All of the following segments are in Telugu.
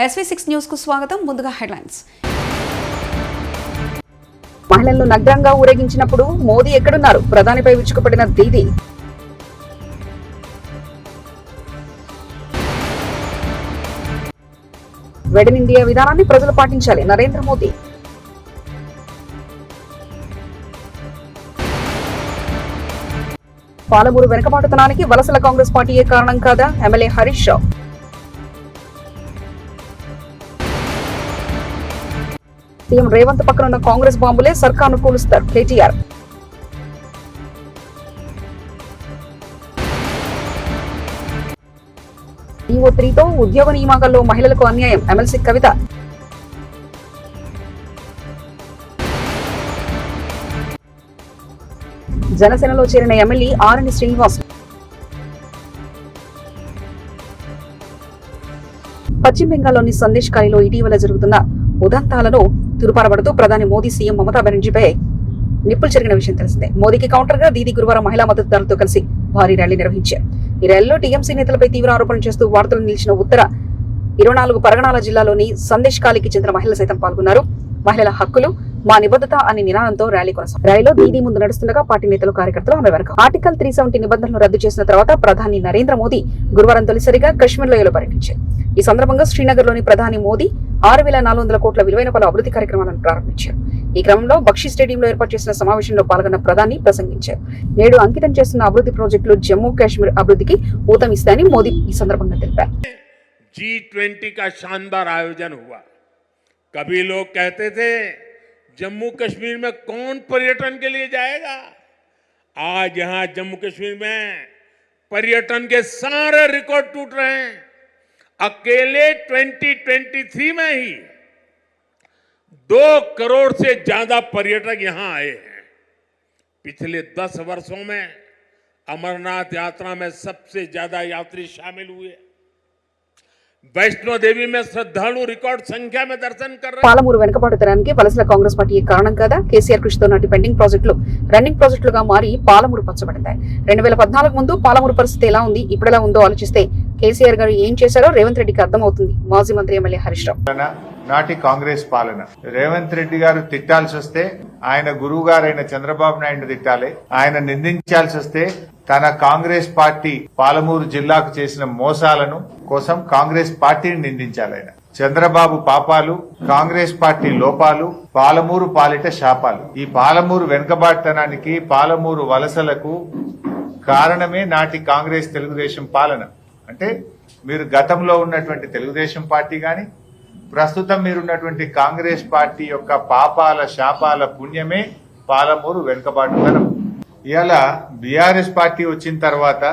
SV6 న్యూస్ కు స్వాగతం. ముందుగా హెడ్లైన్స్. మహిళలను నగ్నంగా ఊరేగించినప్పుడు మోదీ ఎక్కడున్నారు? ప్రధానిపై విరుచుకుపడిన దీదీ. మేడ్ ఇన్ ఇండియా విధానాన్ని ప్రజలు పాటించాలి, నరేంద్ర మోదీ. పాలమూరు వెనుకబాటుతనానికి వలసల కాంగ్రెస్ పార్టీయే కారణం కాదా? ఎమ్మెల్యే హరీష్ రావు. సీఎం రేవంత్ పక్కనున్న కాంగ్రెస్ బాంబులే సర్కార్ను కూలుస్తారు, కేటీఆర్. EO3తో ఉద్యోగ నియామకాల్లో మహిళలకు అన్యాయం, ఎమ్మెల్సీ కవిత. జనసేనలో చేరిన ఎమ్మెల్యే ఆర్ఎన్ శ్రీనివాస్. పశ్చిమ బెంగాల్లోని సందేశ్ ఖాళీలో ఇటీవల జరుగుతున్న ఉదంతాలను తురుపారబడుతూ ప్రధాని మోదీ సీఎం మమతా బెనర్జీపై నిప్పులు చెరిగిన విషయం తెలిసిందే. మోదీకి కౌంటర్ గా దీదీ గురువారం మహిళా మద్దతుదారులతో కలిసి భారీ ర్యాలీ నిర్వహించారు. ఈ ర్యాలీలో టీఎంసీ నేతలపై తీవ్ర ఆరోపణలు చేస్తూ వార్తలు నిలిచిన ఉత్తర 24 పరగణాల జిల్లాలోని సందేశ్ ఖాళీకి చెందిన మహిళలు సైతం పాల్గొన్నారు. మహిళల హక్కులు మా నిబద్ధత అనే నినాదంతో ర్యాలీ కొనసాగింది. ర్యాలీలో దీదీ ముందు నడుస్తుండగా పార్టీ నేతలు, కార్యకర్తలు ఆమె వెనక. ఆర్టికల్ 370 నిబంధనలు రద్దు చేసిన తర్వాత ప్రధాని నరేంద్ర మోదీ గురువారం తొలిసారిగా కశ్మీర్ లోయలో పర్యటించారు. ఈ సందర్భంగా శ్రీనగర్ లోని ప్రధాని మోదీ 6,400 కోట్ల విలువైన పలు అభివృద్ధి కార్యక్రమాలను ప్రారంభించారు. ఈ క్రమంలో బక్షీ స్టేడియంలో ఏర్పాటు చేసిన సమావేశంలో పాల్గొన్న ప్రధాని ప్రసంగించారు. నేడు అంకితం చేస్తున్న అభివృద్ధి ప్రాజెక్టులు జమ్మూ కాశ్మీర్ అభివృద్ధికి ఊతమిస్తాయని మోదీ ఈ సందర్భంగా తెలిపారు. G20 का शानदार आयोजन हुआ। कभी लोग कहते थे जम्मू कश्मीर में कौन पर्यटन के लिए जाएगा। आज यहां जम्मू कश्मीर में पर्यटन के सारे रिकॉर्ड टूट रहे हैं। अकेले 2023 में ही 2 करोड़ से ज्यादा पर्यटक यहां आए हैं। पिछले 10 वर्षों में अमरनाथ यात्रा में सबसे ज्यादा यात्री शामिल हुए। वैष्णो देवी में श्रद्धालु रिकॉर्ड संख्या में दर्शन कर रहे हैं। పాలమూరు వెనుకబాటుతనానికి వలసల కాంగ్రెస్ పార్టీ కారణం కాదా? కేసీఆర్ కృషితో నాటి పెండింగ్ ప్రాజెక్టులు రన్నింగ్ ప్రాజెక్టులుగా మారి పాలమూరు పచ్చబడింది. 2014 ముందు పాలమూరు పరిస్థితి ఎలా ఉంది, ఇప్పుడు ఎలా ఉందో ఆలోచిస్తే కేసీఆర్ గారు ఏం చేశారో రేవంత్ రెడ్డికి అర్థమవుతుంది. మాజీ మంత్రి ఎమ్మెల్యే హరీష్ రావు. నాటి కాంగ్రెస్ పాలన రేవంత్ రెడ్డి గారు తిట్టాల్సి వస్తే ఆయన గురువు గారైన చంద్రబాబు నాయుడు తిట్టాలి. ఆయన నిందించాల్సి వస్తే తన కాంగ్రెస్ పార్టీ పాలమూరు జిల్లాకు చేసిన మోసాలను కోసం కాంగ్రెస్ పార్టీని నిందించాలి. ఆయన చంద్రబాబు పాపాలు, కాంగ్రెస్ పార్టీ లోపాలు, పాలమూరు పాలిట శాపాలు. ఈ పాలమూరు వెనుకబాటుతనానికి, పాలమూరు వలసలకు కారణమే నాటి కాంగ్రెస్ తెలుగుదేశం పాలన. అంటే మీరు గతంలో ఉన్నటువంటి తెలుగుదేశం పార్టీ గాని, ప్రస్తుతం మీరున్నటువంటి కాంగ్రెస్ పార్టీ యొక్క పాపాల శాపాల పుణ్యమే పాలమూరు వెనుకబాటుతనం. ఇవాళ బీఆర్ఎస్ పార్టీ వచ్చిన తర్వాత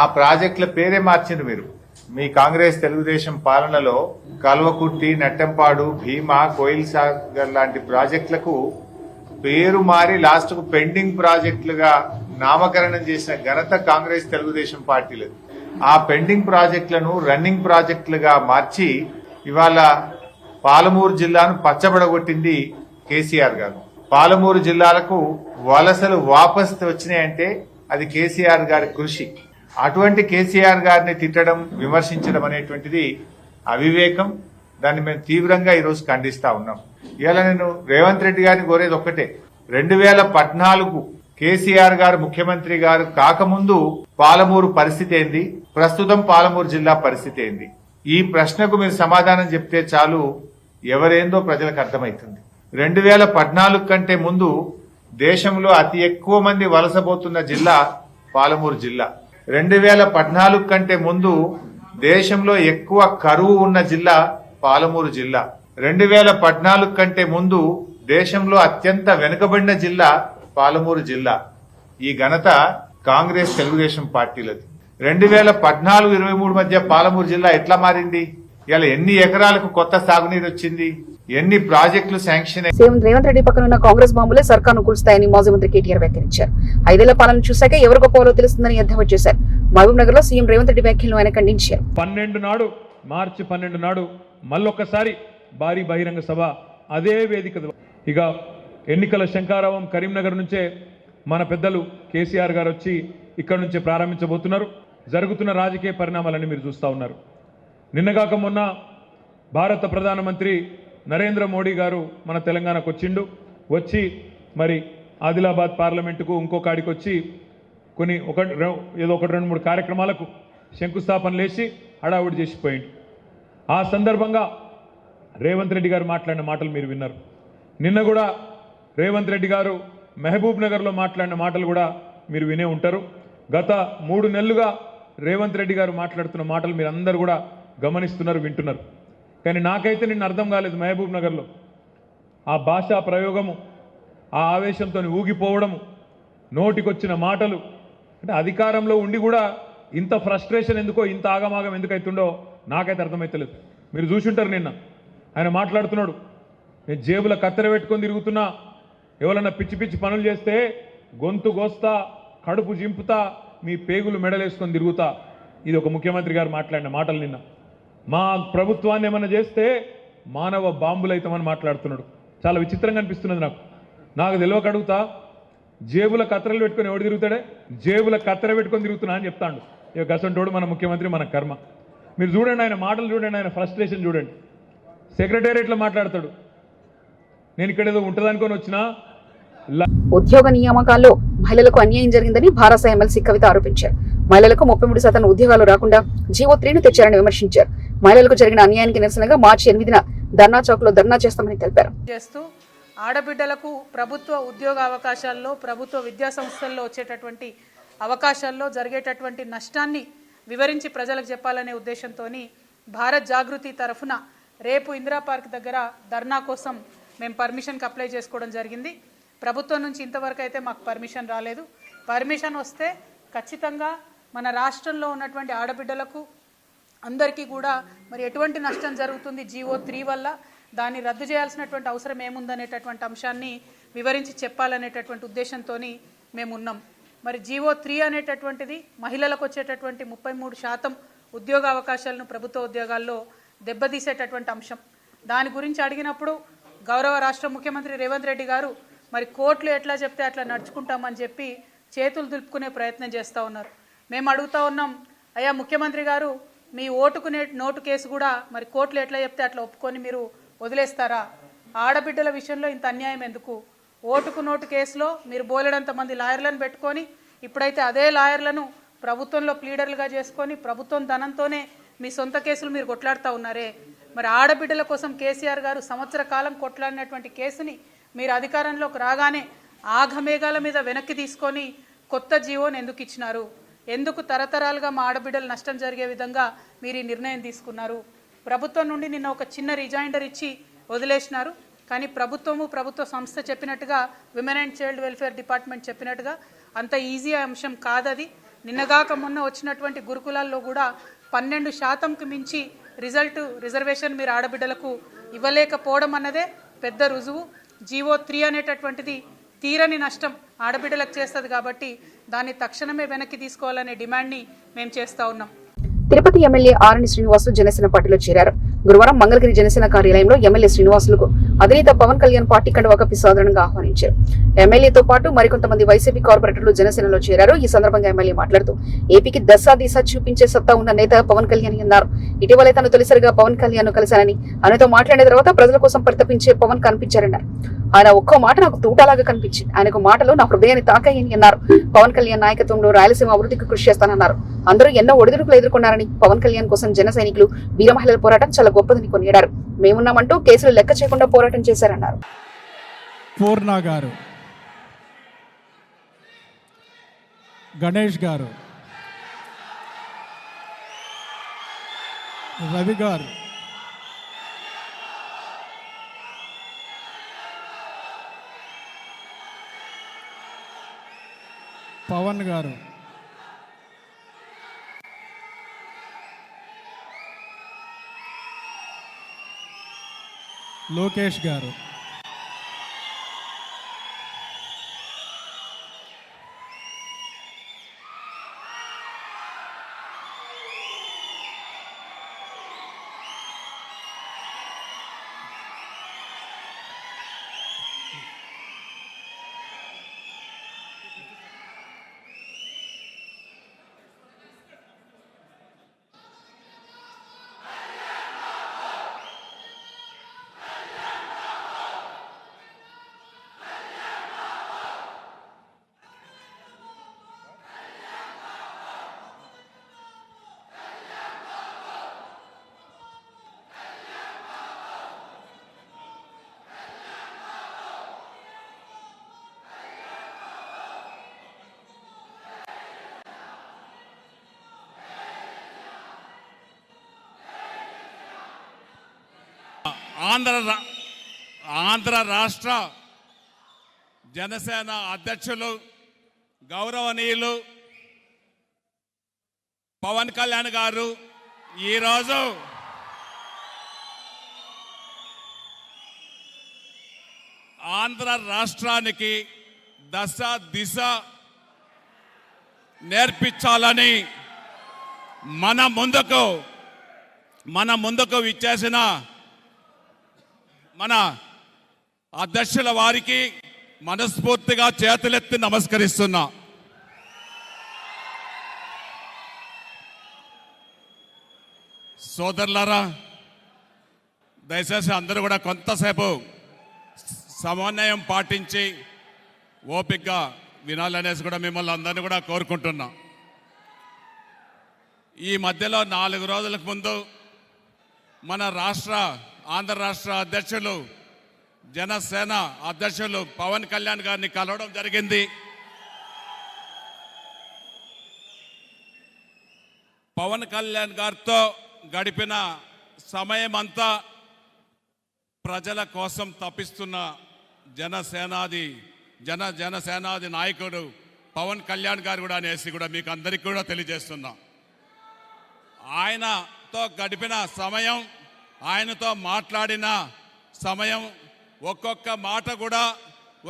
ఆ ప్రాజెక్టుల పేరే మార్చింది. మీరు మీ కాంగ్రెస్ తెలుగుదేశం పాలనలో కల్వకుర్తి, నట్టెంపాడు, భీమా, కోయిల్ సాగర్ లాంటి ప్రాజెక్టులకు పేరు మారి లాస్ట్ కు పెండింగ్ ప్రాజెక్టులుగా నామకరణం చేసిన ఘనత కాంగ్రెస్ తెలుగుదేశం పార్టీలది. ఆ పెండింగ్ ప్రాజెక్టులను రన్నింగ్ ప్రాజెక్టులుగా మార్చి ఇవాళ పాలమూరు జిల్లాను పచ్చబడగొట్టింది కేసీఆర్ గారు. పాలమూరు జిల్లాలకు వలసలు వాపస్ వచ్చినాయంటే అది కేసీఆర్ గారి కృషి. అటువంటి కేసీఆర్ గారిని తిట్టడం, విమర్శించడం అనేటువంటిది అవివేకం. దాన్ని మేము తీవ్రంగా ఈరోజు ఖండిస్తా ఉన్నాం. ఇవాళ నేను రేవంత్ రెడ్డి గారిని కోరేది ఒక్కటే, 2014 కేసీఆర్ గారు ముఖ్యమంత్రి గారు కాకముందు పాలమూరు పరిస్థితి ఏంది, ప్రస్తుతం పాలమూరు జిల్లా పరిస్థితి ఏంది? ఈ ప్రశ్నకు మీరు సమాధానం చెప్తే చాలు, ఎవరేందో ప్రజలకు అర్థమవుతుంది. 2014 కంటే ముందు దేశంలో అతి ఎక్కువ మంది వలసపోతున్న జిల్లా పాలమూరు జిల్లా. 2014 కంటే ముందు దేశంలో ఎక్కువ కరువు ఉన్న జిల్లా పాలమూరు జిల్లా. 2014 కంటే ముందు దేశంలో అత్యంత వెనుకబడిన జిల్లా పాలమూరు జిల్లా. ఈ ఘనత కాంగ్రెస్ తెలుగుదేశం పార్టీలది. 2014-23 మధ్య పాలమూరు జిల్లా ఎట్లా మారింది? ఇలా ఎన్ని ఎకరాలకు కొత్త సాగునీరు వచ్చింది? ఎన్ని ప్రాజెక్టులు శాంక్షన్? సీఎం రేవంత్ రెడ్డి పక్కనున్న కాంగ్రెస్ బాంబులే సర్కార్ను కూల్స్తాయని మాజీ మంత్రి కేటీఆర్ వ్యాఖ్యానించారు. 5 ఏళ్ల పాలన చూశాక ఎవరు గొప్పవారో తెలుస్తుందని ఎద్దేవా చేశారు. మహబూబ్ నగర్ లో సీఎం రేవంత్ రెడ్డి వ్యాఖ్యలను ఆయన ఖండించారు. మార్చి 12 నాడు మళ్ళొక్కసారి భారీ బహిరంగ సభ అదే వేదిక. ఇక ఎన్నికల శంకారావం కరీంనగర్ నుంచే మన పెద్దలు కేసీఆర్ గారు వచ్చి ఇక్కడ నుంచి ప్రారంభించబోతున్నారు. జరుగుతున్న రాజకీయ పరిణామాలన్నీ మీరు చూస్తూ ఉన్నారు. నిన్నగాక మొన్న భారత ప్రధానమంత్రి నరేంద్ర మోడీ గారు మన తెలంగాణకు వచ్చిండు. వచ్చి మరి ఆదిలాబాద్ పార్లమెంటుకు ఇంకో కాడికి వచ్చి కొన్ని ఏదో ఒకటి 2-3 కార్యక్రమాలకు శంకుస్థాపనలు వేసి హడావుడి చేసిపోయిండు. ఆ సందర్భంగా రేవంత్ రెడ్డి గారు మాట్లాడిన మాటలు మీరు విన్నారు. నిన్న కూడా రేవంత్ రెడ్డి గారు మహబూబ్ నగర్లో మాట్లాడిన మాటలు కూడా మీరు వినే ఉంటారు. గత 3 నెలలుగా రేవంత్ రెడ్డి గారు మాట్లాడుతున్న మాటలు మీరు అందరూ కూడా గమనిస్తున్నారు, వింటున్నారు. కానీ నాకైతే నిన్న అర్థం కాలేదు. మహబూబ్ నగర్లో ఆ భాషా ప్రయోగము, ఆ ఆవేశంతో ఊగిపోవడము, నోటికొచ్చిన మాటలు, అంటే అధికారంలో ఉండి కూడా ఇంత ఫ్రస్ట్రేషన్ ఎందుకో, ఇంత ఆగమాగం ఎందుకైతుండో నాకైతే అర్థమవుతలేదు. మీరు చూసుంటారు నిన్న ఆయన మాట్లాడుతున్నాడు, నేను జేబుల కత్తెర పెట్టుకొని తిరుగుతున్నా, ఎవరన్నా పిచ్చి పిచ్చి పనులు చేస్తే గొంతు గోస్తా, కడుపు జింపుతా, మీ పేగులు మెడలేసుకొని తిరుగుతా. ఇది ఒక ముఖ్యమంత్రి గారు మాట్లాడిన మాటలు. నిన్న మా ప్రభుత్వాన్ని ఏమన్నా చేస్తే మానవ బాంబులు అవుతామని మాట్లాడుతున్నాడు. చాలా విచిత్రంగా అనిపిస్తున్నది నాకు తెలియక అడుగుతా, జేబుల కత్తెరలు పెట్టుకొని ఎవడు తిరుగుతాడే? జేబుల కత్తెర పెట్టుకొని తిరుగుతున్నా అని చెప్తాడు. ఇక గసంటోడు మన ముఖ్యమంత్రి, మన కర్మ. మీరు చూడండి, ఆయన మాటలు చూడండి, ఆయన ఫ్రస్ట్రేషన్ చూడండి. సెక్రటేరియట్లో మాట్లాడతాడు, నేను ఇక్కడ ఏదో ఉంటుందనుకొని వచ్చినా. ఉద్యోగ నియామకాల్లో మహిళలకు అన్యాయం జరిగిందని భారత ఎమ్మెల్సీ కవిత ఆరోపించారు. మహిళలకు 33% ఉద్యోగాలు రాకుండా జీవో 3ను తెచ్చారని విమర్శించారు. మహిళలకు జరిగిన అన్యాయానికి నిరసనగా మార్చి 8న ధర్నా చౌక్ లో ధర్నా చేస్తామని తెలిపారు. ఆడబిడ్డలకు ప్రభుత్వ ఉద్యోగ అవకాశాల్లో, ప్రభుత్వ విద్యా సంస్థల్లో వచ్చేటటువంటి అవకాశాల్లో జరిగేటటువంటి నష్టాన్ని వివరించి ప్రజలకు చెప్పాలనే ఉద్దేశంతో భారత్ జాగృతి తరఫున రేపు ఇందిరా పార్క్ దగ్గర ధర్నా కోసం మేము పర్మిషన్కి అప్లై చేసుకోవడం జరిగింది. ప్రభుత్వం నుంచి ఇంతవరకు అయితే మాకు పర్మిషన్ రాలేదు. పర్మిషన్ వస్తే ఖచ్చితంగా మన రాష్ట్రంలో ఉన్నటువంటి ఆడబిడ్డలకు అందరికీ కూడా మరి ఎటువంటి నష్టం జరుగుతుంది జీవో 3 వల్ల, దాన్ని రద్దు చేయాల్సినటువంటి అవసరం ఏముందనేటటువంటి అంశాన్ని వివరించి చెప్పాలనేటటువంటి ఉద్దేశంతో మేము ఉన్నాం. మరి జీవో 3 అనేటటువంటిది మహిళలకు వచ్చేటటువంటి 33% ఉద్యోగ అవకాశాలను ప్రభుత్వ ఉద్యోగాల్లో దెబ్బతీసేటటువంటి అంశం. దాని గురించి అడిగినప్పుడు గౌరవ రాష్ట్ర ముఖ్యమంత్రి రేవంత్ రెడ్డి గారు మరి కోర్టులు ఎట్లా చెప్తే అట్లా నడుచుకుంటామని చెప్పి చేతులు దులుపుకునే ప్రయత్నం చేస్తూ ఉన్నారు. మేము అడుగుతూ ఉన్నాం, అయ్యా ముఖ్యమంత్రి గారు, మీ ఓటుకునే నోటు కేసు కూడా మరి కోర్టులు ఎట్లా చెప్తే అట్లా ఒప్పుకొని మీరు వదిలేస్తారా? ఆడబిడ్డల విషయంలో ఇంత అన్యాయం ఎందుకు? ఓటుకు నోటు కేసులో మీరు బోలెడంత మంది లాయర్లను పెట్టుకొని, ఇప్పుడైతే అదే లాయర్లను ప్రభుత్వంలో ప్లీడర్లుగా చేసుకొని ప్రభుత్వం ధనంతోనే మీ సొంత కేసులు మీరు కొట్లాడుతూ ఉన్నారే. మరి ఆడబిడ్డల కోసం కేసీఆర్ గారు సంవత్సర కాలం కొట్లాడినటువంటి కేసుని మీరు అధికారంలోకి రాగానే ఆఘమేఘాల మీద వెనక్కి తీసుకొని కొత్త జీవోని ఎందుకు ఇచ్చినారు? ఎందుకు తరతరాలుగా మా ఆడబిడ్డలు నష్టం జరిగే విధంగా మీరు ఈ నిర్ణయం తీసుకున్నారు? ప్రభుత్వం నుండి నిన్న ఒక చిన్న రిజైండర్ ఇచ్చి వదిలేసినారు. కానీ ప్రభుత్వ సంస్థ చెప్పినట్టుగా women and child welfare department చెప్పినట్టుగా అంత ఈజీ అంశం కాదది. నిన్నగాక మొన్న వచ్చినటువంటి గురుకులాల్లో కూడా 12%కు మించి రిజర్వేషన్ మీరు ఆడబిడ్డలకు ఇవ్వలేకపోవడం అన్నదే పెద్ద రుజువు. జీవో 3 అనేటటువంటిది తీరని నష్టం ఆడబిడ్డలకు చేస్తుంది కాబట్టి దాన్ని తక్షణమే వెనక్కి తీసుకోవాలనే డిమాండ్ని మేము చేస్తూ ఉన్నాం. తిరుపతి ఎమ్మెల్యే ఆర్ఎన్ శ్రీనివాసులు జనసేన పార్టీలో చేరారు. గురువారం మంగళగిరి జనసేన కార్యాలయంలో ఎమ్మెల్యే శ్రీనివాసులకు అధినేత పవన్ కళ్యాణ్ పార్టీ కండువా కప్పి సాధారణంగా ఆహ్వానించారు. ఎమ్మెల్యేతో పాటు మరికొంతమంది వైసీపీ కార్పొరేటర్లు జనసేనలో చేరారు. ఈ సందర్భంగా ఎమ్మెల్యే మాట్లాడుతూ ఏపీకి దశ దిశ చూపించే సత్తా ఉన్న నేత పవన్ కళ్యాణ్ అన్నారు. ఇటీవలే తను తొలిసారిగా పవన్ కళ్యాణ్ ను కలిశానని, ఆయనతో మాట్లాడిన తర్వాత ప్రజల కోసం పరితపించే పవన్ కనిపించారన్నారు. ఆయన ఒక్కో మాట నాకు తూటాలాగా కనిపించింది. ఆయనకు మాటలు నా హృదయాన్ని తాకాయని అన్నారు. పవన్ కళ్యాణ్ నాయకత్వంలో రాయలసీమ అభివృద్ధికి కృషి చేస్తానన్నారు. అందరూ ఎన్నో ఒడిదుడుకులు ఎదుర్కొన్నారని, పవన్ కళ్యాణ్ కోసం జన సైనికులు, వీర మహిళల పోరాటం చాలా గొప్పదని కొనియాడారు. మేమున్నామంటూ కేసులు లెక్క చేయకుండా పోరాటం చేశారన్నారు. పూర్ణ గారు, గణేష్ గారు, రవి గారు, పవన్ గారు, లోకేష్ గారు, ఆంధ్ర రాష్ట్ర జనసేన అధ్యక్షులు గౌరవనీయులు పవన్ కళ్యాణ్ గారు ఈరోజు ఆంధ్ర రాష్ట్రానికి దశ దిశ నేర్పించాలని మన ముందుకు విచ్చేసిన మన అధ్యక్షుల వారికి మనస్ఫూర్తిగా చేతులెత్తి నమస్కరిస్తున్నా. సోదరులారా, దయచేసి అందరూ కూడా కొంతసేపు సమన్వయం పాటించి ఓపికగా వినాలనేసి కూడా మిమ్మల్ని అందరినీ కూడా కోరుకుంటున్నా. ఈ మధ్యలో 4 రోజులకు ముందు మన ఆంధ్ర రాష్ట్ర అధ్యక్షులు జనసేన అధ్యక్షులు పవన్ కళ్యాణ్ గారిని కలవడం జరిగింది. పవన్ కళ్యాణ్ గారితో గడిపిన సమయం అంతా ప్రజల కోసం తప్పిస్తున్న జనసేనాది నాయకుడు పవన్ కళ్యాణ్ గారు కూడా అనేసి కూడా మీకు అందరికీ కూడా తెలియజేస్తున్నా. ఆయనతో గడిపిన సమయం, ఆయనతో మాట్లాడిన సమయం, ఒక్కొక్క మాట కూడా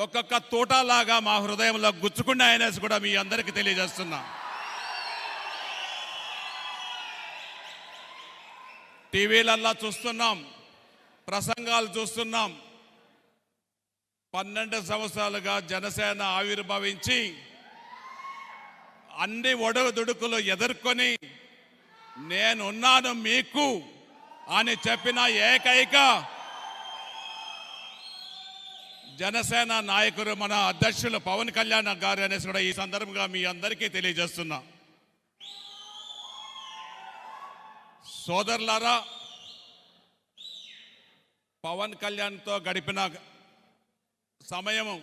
ఒక్కొక్క తోటలాగా మా హృదయంలో గుచ్చుకున్నాయనేసి కూడా మీ అందరికీ తెలియజేస్తున్నా. టీవీలల్లో చూస్తున్నాం, ప్రసంగాలు చూస్తున్నాం. 12 సంవత్సరాలుగా జనసేన ఆవిర్భవించి అన్ని ఒడుదుడుకులు ఎదుర్కొని నేనున్నాను మీకు అని చెప్పిన ఏకైక జనసేన నాయకుడు మన అధ్యక్షులు పవన్ కళ్యాణ్ గారు అనేసి కూడా ఈ సందర్భంగా మీ అందరికీ తెలియజేస్తున్నా. సోదరులారా, పవన్ కళ్యాణ్తో గడిపిన సమయము,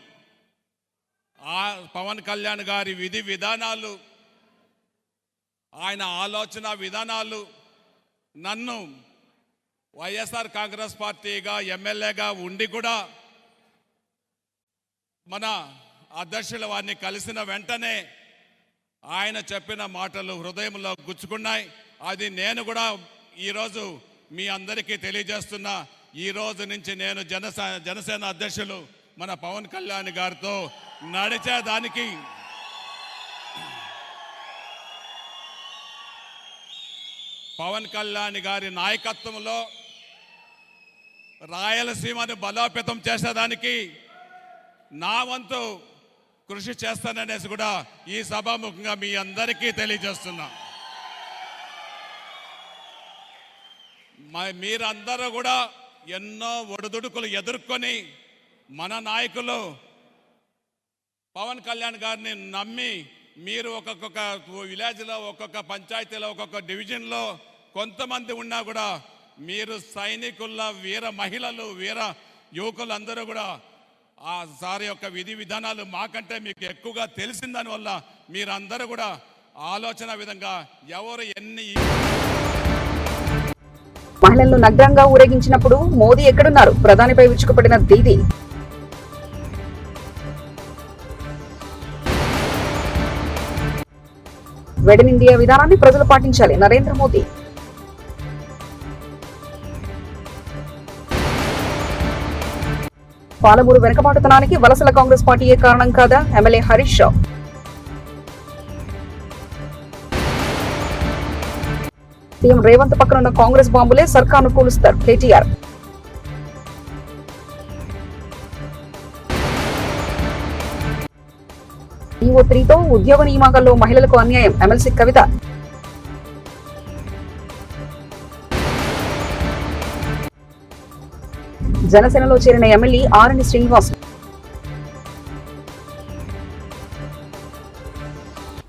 ఆ పవన్ కళ్యాణ్ గారి విధి విధానాలు, ఆయన ఆలోచన విధానాలు నన్ను వైఎస్ఆర్ కాంగ్రెస్ పార్టీగా ఎమ్మెల్యేగా ఉండి కూడా మన అధ్యక్షుల వారిని కలిసిన వెంటనే ఆయన చెప్పిన మాటలు హృదయంలో గుచ్చుకున్నాయి. అది నేను కూడా ఈరోజు మీ అందరికీ తెలియజేస్తున్నా. ఈ రోజు నుంచి నేను జనసేన అధ్యక్షులు మన పవన్ కళ్యాణ్ గారితో నడిచేదానికి పవన్ కళ్యాణ్ గారి నాయకత్వంలో రాయలసీమను బలోపేతం చేసేదానికి నా వంతు కృషి చేస్తాననేసి కూడా ఈ సభాముఖంగా మీ అందరికీ తెలియజేస్తున్నా. మీరందరూ కూడా ఎన్నో ఒడిదుడుకులు ఎదుర్కొని మన నాయకులు పవన్ కళ్యాణ్ గారిని నమ్మి మీరు ఒక్కొక్క విలేజ్లో, ఒక్కొక్క పంచాయతీలో, ఒక్కొక్క డివిజన్లో కొంతమంది ఉన్నా కూడా మీరు సైనికుల వీర మహిళలు, వీర యువకులు అందరూ కూడా ఆ సార్ యొక్క విధి విధానాలు మాకంటే మీకు ఎక్కువగా తెలిసిన దానివల్ల మీరందరూ కూడా ఆలోచన విధంగా ఎవరు ఎన్ని మహిళలను నగ్నంగా ఊరేగించినప్పుడు మోదీ ఎక్కడున్నారు? ప్రధానిపై విరుచుకుపడిన దీదీ. మేడ్ ఇన్ ఇండియా విధానాన్ని ప్రజలు పాటించాలి, నరేంద్ర మోదీ. పాలమూరు వెనుకబాటుతనానికి వలసల కాంగ్రెస్ పార్టీయే కారణం కాదా? ఎమ్మెల్యే హరీష్ రావు. సీఎం రేవంత్ పక్కనున్న కాంగ్రెస్ బాంబులే సర్కార్ను కూలుస్తారు, కేటీఆర్. ఈఓ 3తో ఉద్యోగ నియామకాల్లో మహిళలకు అన్యాయం, ఎమ్మెల్సీ కవిత. జనసేనలో చేరిన ఎమ్మెల్యే ఆర్ఎన్ శ్రీనివాస్.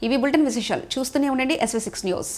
ఇవి బులెటిన్ విశేషాలు. చూస్తూనే ఉండండి SV6 న్యూస్.